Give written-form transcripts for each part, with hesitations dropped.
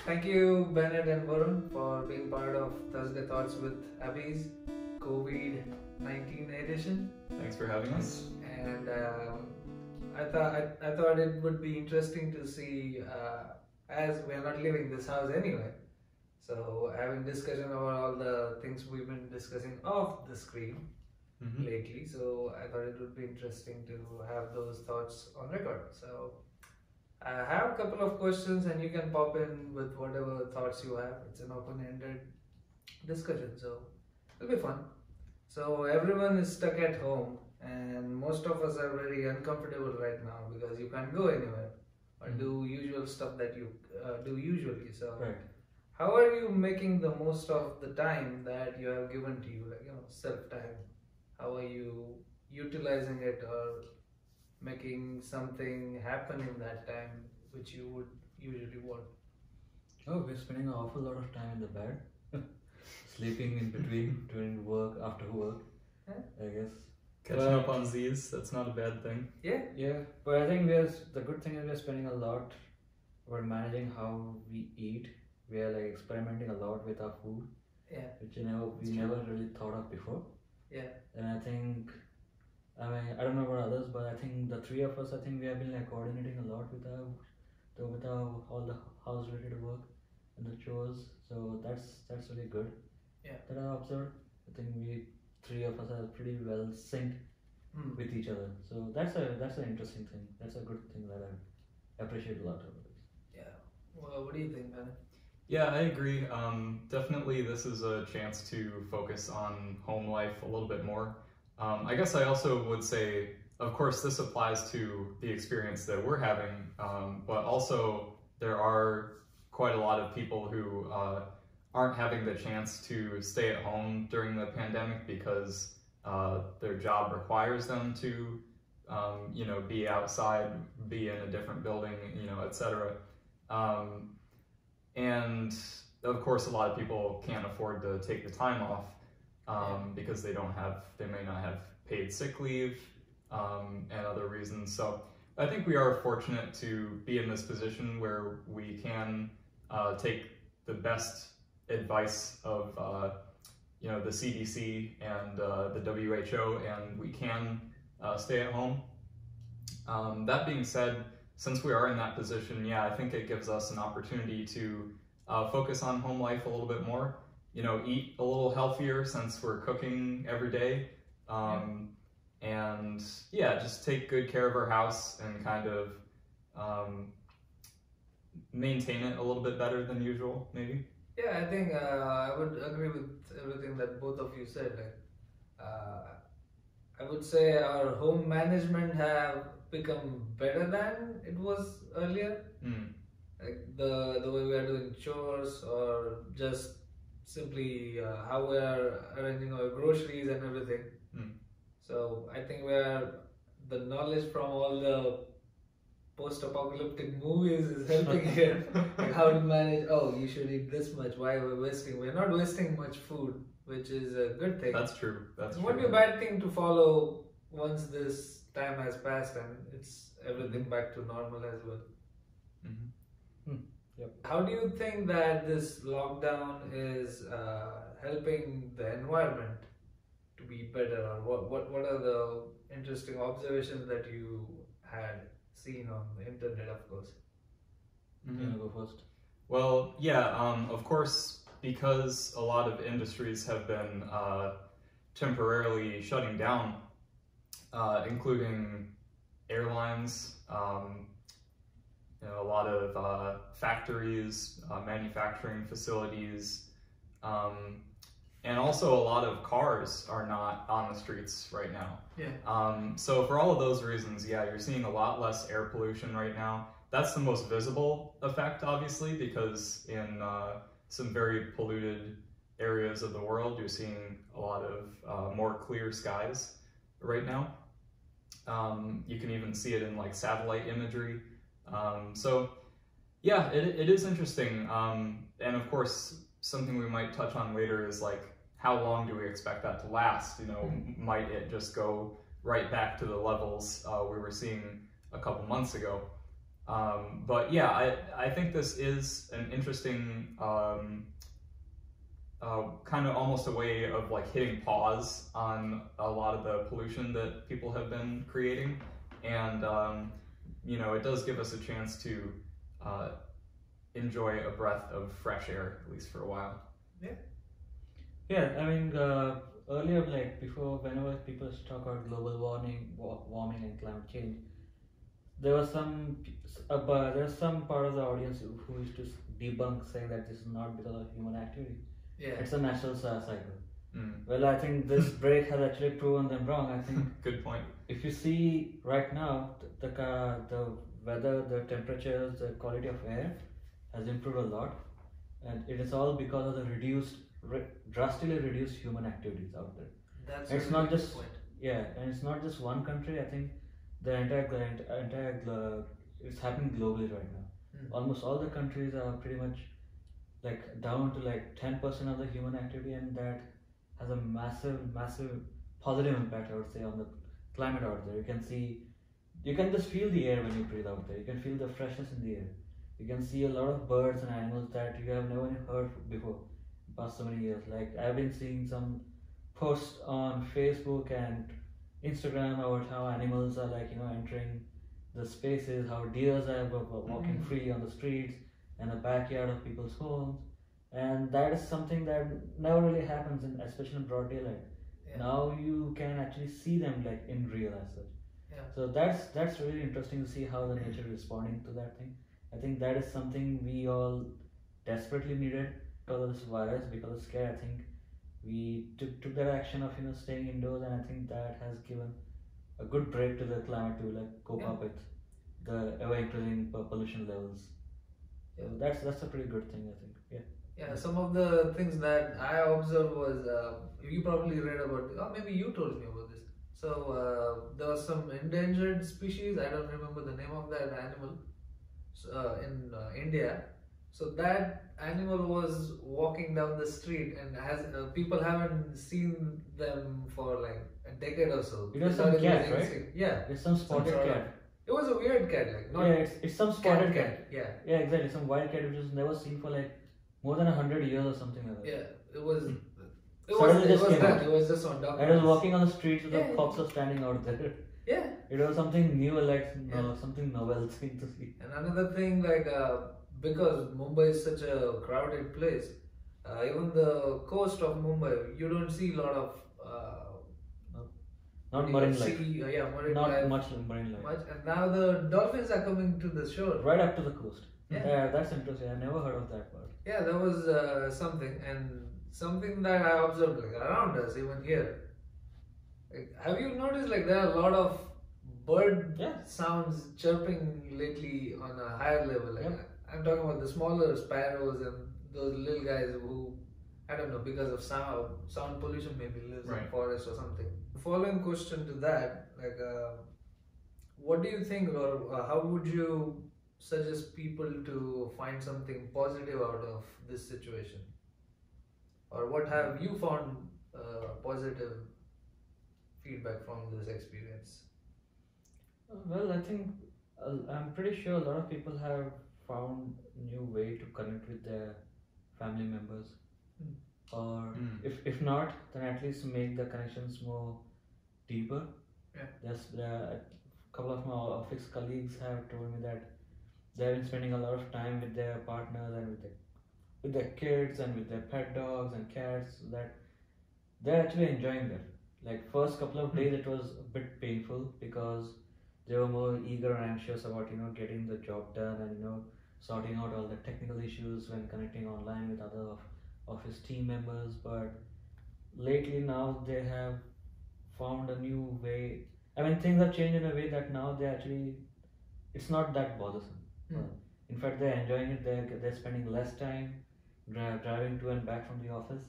Thank you, Bennett and Varun, for being part of Thursday Thoughts with Abhyss COVID-19 edition. Thanks for having us. And I thought it would be interesting to see, as we are not leaving this house anyway. So having discussion about all the things we've been discussing off the screen lately. So I thought it would be interesting to have those thoughts on record. So I have a couple of questions and you can pop in with whatever thoughts you have. It's an open-ended discussion, so it'll be fun. So everyone is stuck at home and most of us are very uncomfortable right now because you can't go anywhere or do usual stuff that you do usually. So Right. how are you making the most of the time that you have given to you, like, self-time? How are you utilizing it or making something happen in that time which you would usually want? Oh, we're spending an awful lot of time in the bed, sleeping in between, doing work after work, I guess. Catching up on Z's, that's not a bad thing. Yeah, but I think the good thing is we're spending a lot about managing how we eat. We are like experimenting a lot with our food, which we never really thought of before. Yeah. And I think, I don't know about others, but I think the three of us, I think we have been like coordinating a lot with our all the house related work and the chores. So that's really good. Yeah. That I observed. I think we three of us are pretty well synced with each other. So that's an interesting thing. That's a good thing that I appreciate a lot of it. Yeah. Well, what do you think, man? Yeah, I agree. Definitely this is a chance to focus on home life a little bit more. I guess I also would say, of course, this applies to the experience that we're having, but also there are quite a lot of people who aren't having the chance to stay at home during the pandemic because their job requires them to, be outside, be in a different building, etc. And of course, a lot of people can't afford to take the time off because they may not have paid sick leave and other reasons. So I think we are fortunate to be in this position where we can take the best advice of the CDC and the WHO, and we can stay at home. That being said, since we are in that position, I think it gives us an opportunity to focus on home life a little bit more. Eat a little healthier since we're cooking every day, and just take good care of our house and kind of maintain it a little bit better than usual, maybe. Yeah, I think I would agree with everything that both of you said. I would say our home management have become better than it was earlier. Like the way we are doing chores or just simply how we are arranging our groceries and everything. So I think the knowledge from all the post-apocalyptic movies is helping here. Like how to manage, you should eat this much, why are we wasting? We're not wasting much food, which is a good thing. That's true. It won't be a bad thing to follow once this time has passed and it's everything back to normal as well. Yep. How do you think that this lockdown is helping the environment to be better, or what are the interesting observations that you had seen on the internet, of course? You want to go first? Well, of course, because a lot of industries have been temporarily shutting down, including airlines, a lot of factories, manufacturing facilities, and also a lot of cars are not on the streets right now. So for all of those reasons, you're seeing a lot less air pollution right now. That's the most visible effect, obviously, because in some very polluted areas of the world, you're seeing a lot of more clear skies right now. You can even see it in like satellite imagery. It is interesting. And of course, something we might touch on later is like, how long do we expect that to last? Might it just go right back to the levels we were seeing a couple months ago? But yeah, I think this is an interesting kind of almost a way of like hitting pause on a lot of the pollution that people have been creating, and it does give us a chance to enjoy a breath of fresh air, at least for a while. Yeah, I mean, earlier, like before, whenever people talk about global warming and climate change, there was some part of the audience who used to debunk, saying that this is not because of human activity. Yeah. It's a natural cycle. Mm. Well, I think this break has actually proven them wrong. I think Good point. if you see right now, the weather, the temperatures, the quality of air has improved a lot, and it is all because of the drastically reduced human activities out there. That's it's a not really just good point. and it's not just one country. I think the entire it's happening globally right now. Almost all the countries are pretty much like down to like 10% of the human activity, and that has a massive positive impact, I would say, on the climate out there. You can just feel the air when you breathe out there. You can feel the freshness in the air. You can see a lot of birds and animals that you have never heard before past so many years. Like I've been seeing some posts on Facebook and Instagram about how animals are like entering the spaces, how deers are walking free on the streets and the backyard of people's homes, and that is something that never really happens especially in broad daylight. Yeah. Now you can actually see them like in real as such. Yeah. So that's really interesting to see how the nature is responding to that thing. I think that is something we all desperately needed because of this virus, because of scare. I think we took that action of staying indoors, and I think that has given a good break to the climate to like cope up with the ever increasing pollution levels. So that's a pretty good thing, I think. Yeah, some of the things that I observed was you probably read about, or maybe you told me about this. So there was some endangered species. I don't remember the name of that animal in India. So that animal was walking down the street, and people haven't seen them for like a decade or so. It was some cat, right? Yeah, it's some spotted cat. It was a weird cat, like not it's some spotted cat. Yeah, exactly, some wild cat which was never seen for like more than 100 years or something like that. Yeah, it was. It was just on documents. I was walking on the streets with the fox was standing out there. Yeah, it was something new, like something novel thing to see. And another thing, like because Mumbai is such a crowded place, even the coast of Mumbai, you don't see a lot of. Not marine life. Marine not life. Much marine life. Much, and now the dolphins are coming to the shore. Right up to the coast. Yeah, that's interesting. I never heard of that part. Yeah, that was something that I observed like around us, even here. Like, have you noticed like there are a lot of bird sounds chirping lately on a higher level? Like, I'm talking about the smaller sparrows and those little guys who, I don't know, because of sound pollution maybe lives in forest or something. Following question to that, like, what do you think, or how would you suggest people to find something positive out of this situation? Or what have you found positive feedback from this experience? Well, I think I'm pretty sure a lot of people have found new way to connect with their family members, or if not, then at least make the connections more deeper. There's a couple of my office colleagues have told me that they've been spending a lot of time with their partners and with their kids and with their pet dogs and cats, so that they're actually enjoying that. Like first couple of days it was a bit painful because they were more eager and anxious about getting the job done and sorting out all the technical issues when connecting online with other office team members. But lately now they have found a new way. I mean, things have changed in a way that now it's not that bothersome. In fact, they're enjoying it. They're spending less time driving to and back from the office.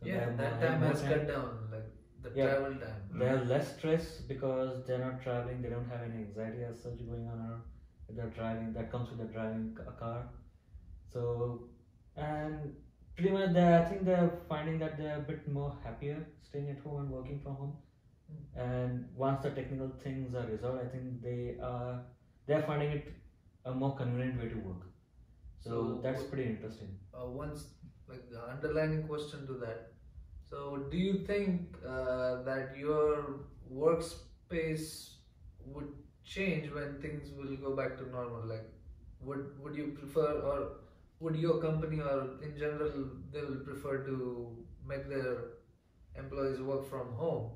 So that time has cut down, like the travel time. They have less stress because they're not traveling. They don't have any anxiety as such going on with their driving. That comes with the driving a car. So, and pretty much I think they're finding that they're a bit more happier staying at home and working from home. And once the technical things are resolved, I think they're finding it a more convenient way to work. So that's pretty interesting. Once, like the underlining question to that. So, do you think that your workspace would change when things will go back to normal? Like, would you prefer, or would your company, or in general, they will prefer to make their employees work from home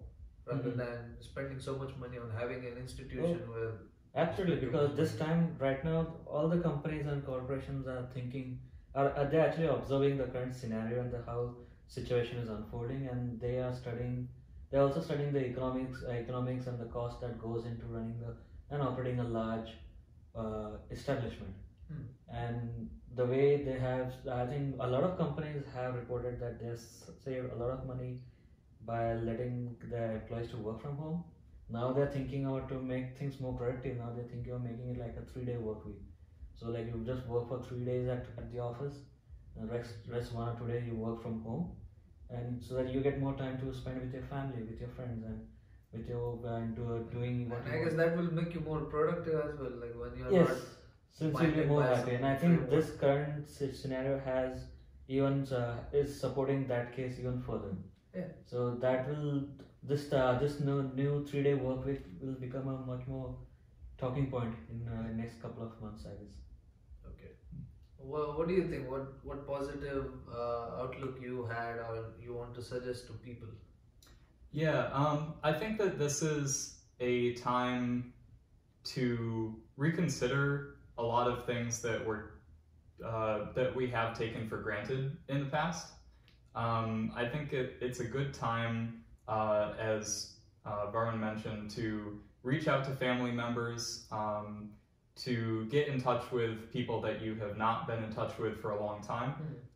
rather than spending so much money on having an institution where Absolutely, because this time, right now, all the companies and corporations are thinking, are they actually observing the current scenario and how situation is unfolding, and they are studying. They are also studying the economics and the cost that goes into running and operating a large establishment. And the way they have, I think a lot of companies have reported that they saved a lot of money by letting their employees to work from home. Now they're thinking about to make things more productive. Now they're thinking of making it like a 3-day work week. So like you just work for 3 days at the office, and rest 1 or 2 days you work from home, and so that you get more time to spend with your family, with your friends, and with your doing what. And I guess that will make you more productive as well. Like when you're yes, not. Since you'll be more happy, and I think this current scenario has even is supporting that case even further. Yeah. So that will this new 3-day work week will become a much more talking point in next couple of months, I guess. Okay. Well, what do you think? What positive outlook you had, or you want to suggest to people? Yeah, I think that this is a time to reconsider a lot of things that we have taken for granted in the past. I think it's a good time, as Varun mentioned, to reach out to family members, to get in touch with people that you have not been in touch with for a long time,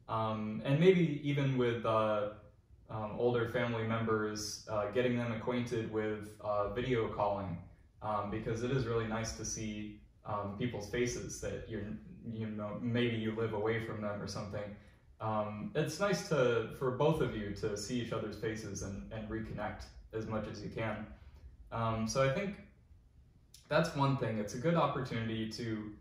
and maybe even with older family members, getting them acquainted with video calling, because it is really nice to see people's faces that maybe you live away from them or something. It's nice for both of you to see each other's faces and reconnect as much as you can. So I think that's one thing. It's a good opportunity to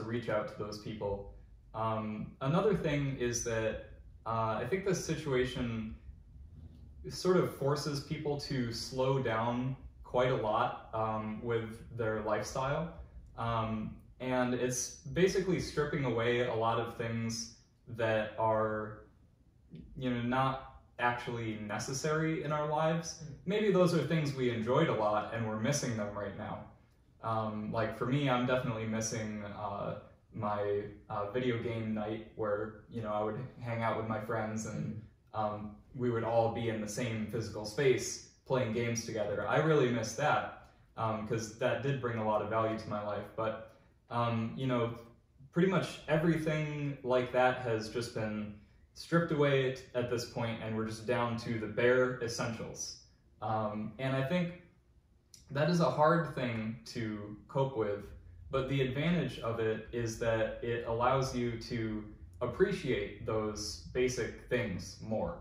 reach out to those people. Another thing is that I think this situation sort of forces people to slow down quite a lot with their lifestyle. And it's basically stripping away a lot of things that are, not actually necessary in our lives. Maybe those are things we enjoyed a lot and we're missing them right now. Like for me, I'm definitely missing my video game night where, I would hang out with my friends and we would all be in the same physical space playing games together. I really miss that because that did bring a lot of value to my life. But, pretty much everything like that has just been stripped away at this point, and we're just down to the bare essentials. And I think that is a hard thing to cope with, but the advantage of it is that it allows you to appreciate those basic things more.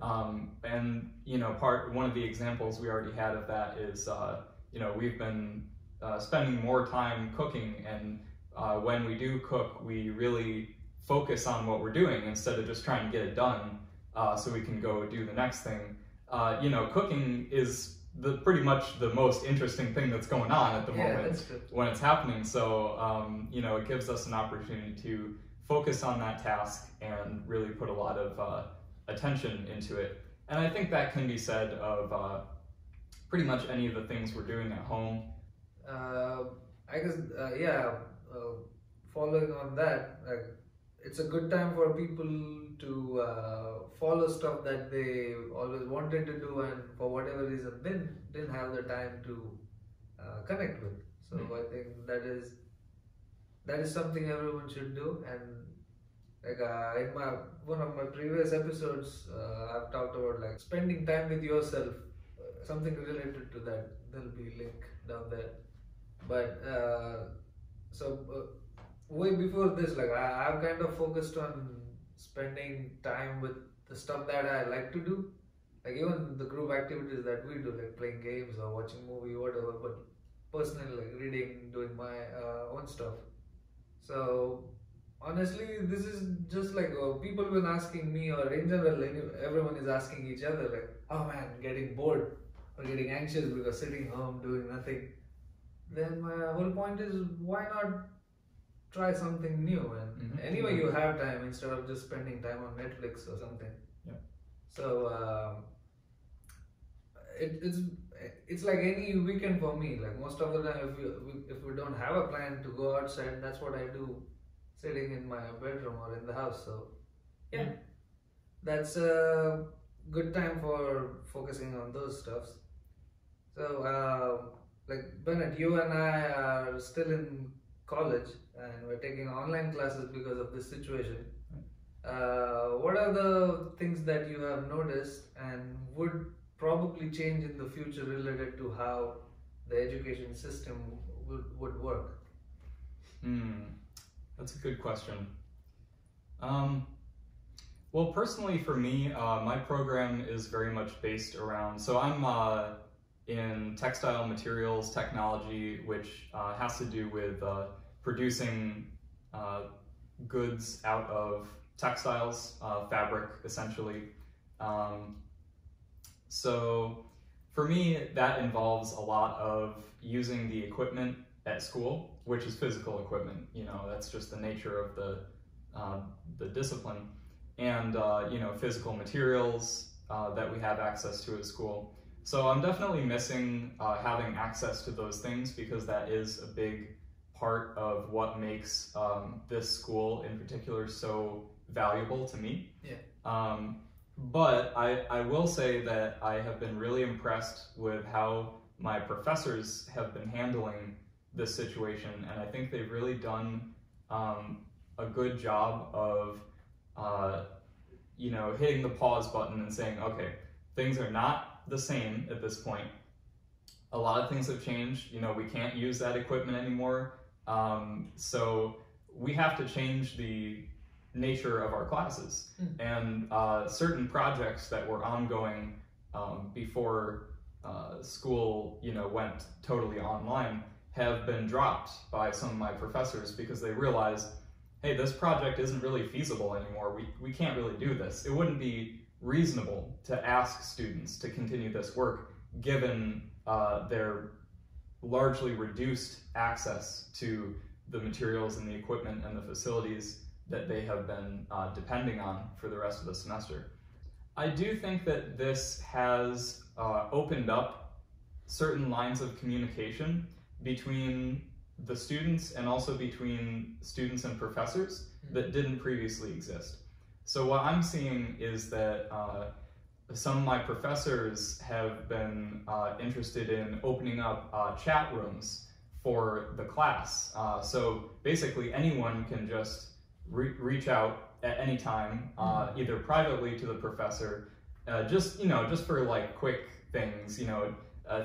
And one of the examples we already had of that is we've been spending more time cooking, and when we do cook, we really focus on what we're doing instead of just trying to get it done so we can go do the next thing. Cooking is pretty much the most interesting thing that's going on at the moment when it's happening. So, it gives us an opportunity to focus on that task and really put a lot of attention into it. And I think that can be said of pretty much any of the things we're doing at home. I guess, following on that, it's a good time for people to follow stuff that they always wanted to do and for whatever reason didn't have the time to connect with. So I think that is something everyone should do. And like in one of my previous episodes, I've talked about like spending time with yourself, something related to that. There'll be a link down there. But way before this, like I've kind of focused on spending time with the stuff that I like to do, like even the group activities that we do, like playing games or watching movie, whatever. But personally, like reading, doing my own stuff. So honestly, this is just like people been asking me, or in general, everyone is asking each other, like, oh man, getting bored or getting anxious because sitting home doing nothing. Then my whole point is, why not try something new? And anyway, you have time instead of just spending time on Netflix or something. Yeah. So it's like any weekend for me. Like most of the time, if we don't have a plan to go outside, that's what I do, sitting in my bedroom or in the house. So yeah, that's a good time for focusing on those stuffs. So like Bennett, you and I are still in college and we're taking online classes because of this situation. What are the things that you have noticed and would probably change in the future related to how the education system would work? That's a good question. Well, personally for me, my program is very much based around, so I'm in textile materials technology, which has to do with producing goods out of textiles, fabric essentially. So for me, that involves a lot of using the equipment at school, which is physical equipment. You know, that's just the nature of the discipline, and you know, physical materials that we have access to at school. So I'm definitely missing having access to those things, because that is a big part of what makes this school in particular so valuable to me. Yeah. But I will say that I have been really impressed with how my professors have been handling this situation, and I think they've really done a good job of you know, hitting the pause button and saying, okay, things are not the same at this point. A lot of things have changed. You know, we can't use that equipment anymore. So we have to change the nature of our classes. And certain projects that were ongoing before school, you know, went totally online have been dropped by some of my professors, because they realized, hey, this project isn't really feasible anymore. We can't really do this. It wouldn't be reasonable to ask students to continue this work given their largely reduced access to the materials and the equipment and the facilities that they have been depending on for the rest of the semester. I do think that this has opened up certain lines of communication between the students and also between students and professors that didn't previously exist. So what I'm seeing is that some of my professors have been interested in opening up chat rooms for the class. So basically anyone can just reach out at any time, either privately to the professor, just for like quick things, you know,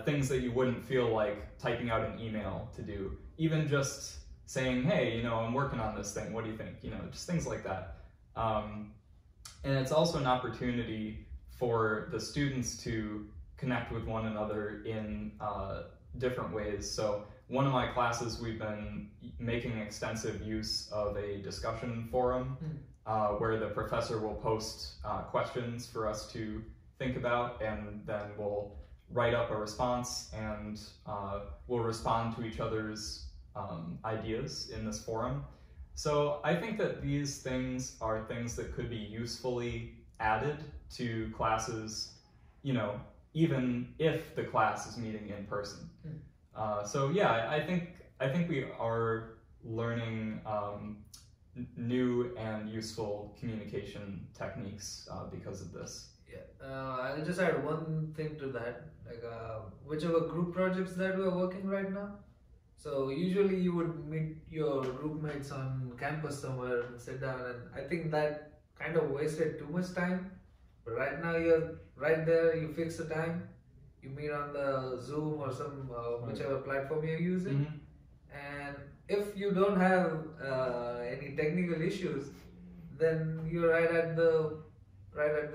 things that you wouldn't feel like typing out an email to do. Even just saying, hey, you know, I'm working on this thing, what do you think? You know, just things like that. And it's also an opportunity for the students to connect with one another in different ways. So one of my classes, we've been making extensive use of a discussion forum where the professor will post questions for us to think about, and then we'll write up a response, and we'll respond to each other's ideas in this forum. So I think that these things are things that could be usefully added to classes, you know, even if the class is meeting in person. So yeah, I think we are learning new and useful communication techniques because of this. Yeah, I'll just add one thing to that. Like whichever group projects that we're working right now. So usually you would meet your group mates on campus somewhere and sit down, and I think that kind of wasted too much time. But right now you're right there, you fix the time, you meet on the Zoom or some whichever platform you're using, and if you don't have any technical issues, then you're right at the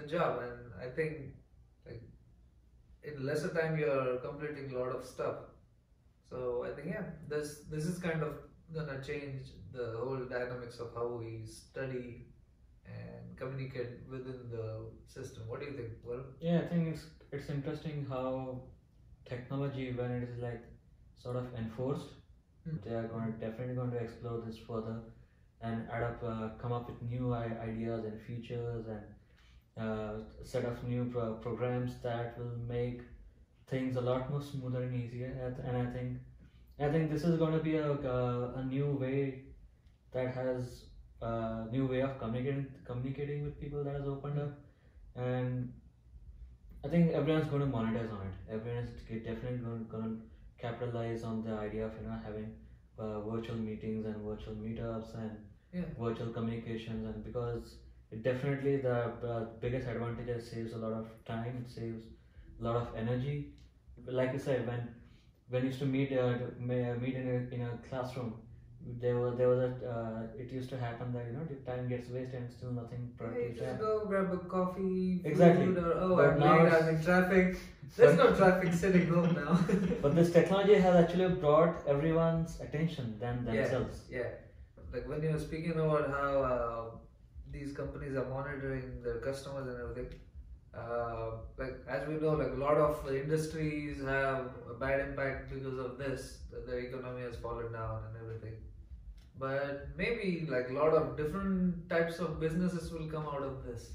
job. And I think like in lesser time you're completing a lot of stuff. So I think, yeah, this is kind of gonna change the whole dynamics of how we study and communicate within the system. What do you think, Varun? Yeah, I think it's interesting how technology, when it is like sort of enforced, they are definitely going to explore this further and come up with new ideas and features and set of new programs that will make things a lot more smoother and easier. And I think this is going to be a new way that has a new way of communicating with people that has opened up, and I think everyone's going to monetize on it. Everyone's definitely going to capitalize on the idea of having virtual meetings and virtual meetups and virtual communications, and because it definitely the biggest advantage is saves a lot of time, it saves a lot of energy. Like you said, when you used to meet in a classroom, there was it used to happen that the time gets wasted and still nothing productive. Just go grab a coffee, exactly. Food, or but I'm now late, I'm in traffic. There's no traffic sitting home now. But this technology has actually brought everyone's attention than themselves. Yeah. Like when you were speaking about how these companies are monitoring their customers and everything. Like as we know, like a lot of industries have a bad impact because of this. The economy has fallen down and everything. But maybe like a lot of different types of businesses will come out of this.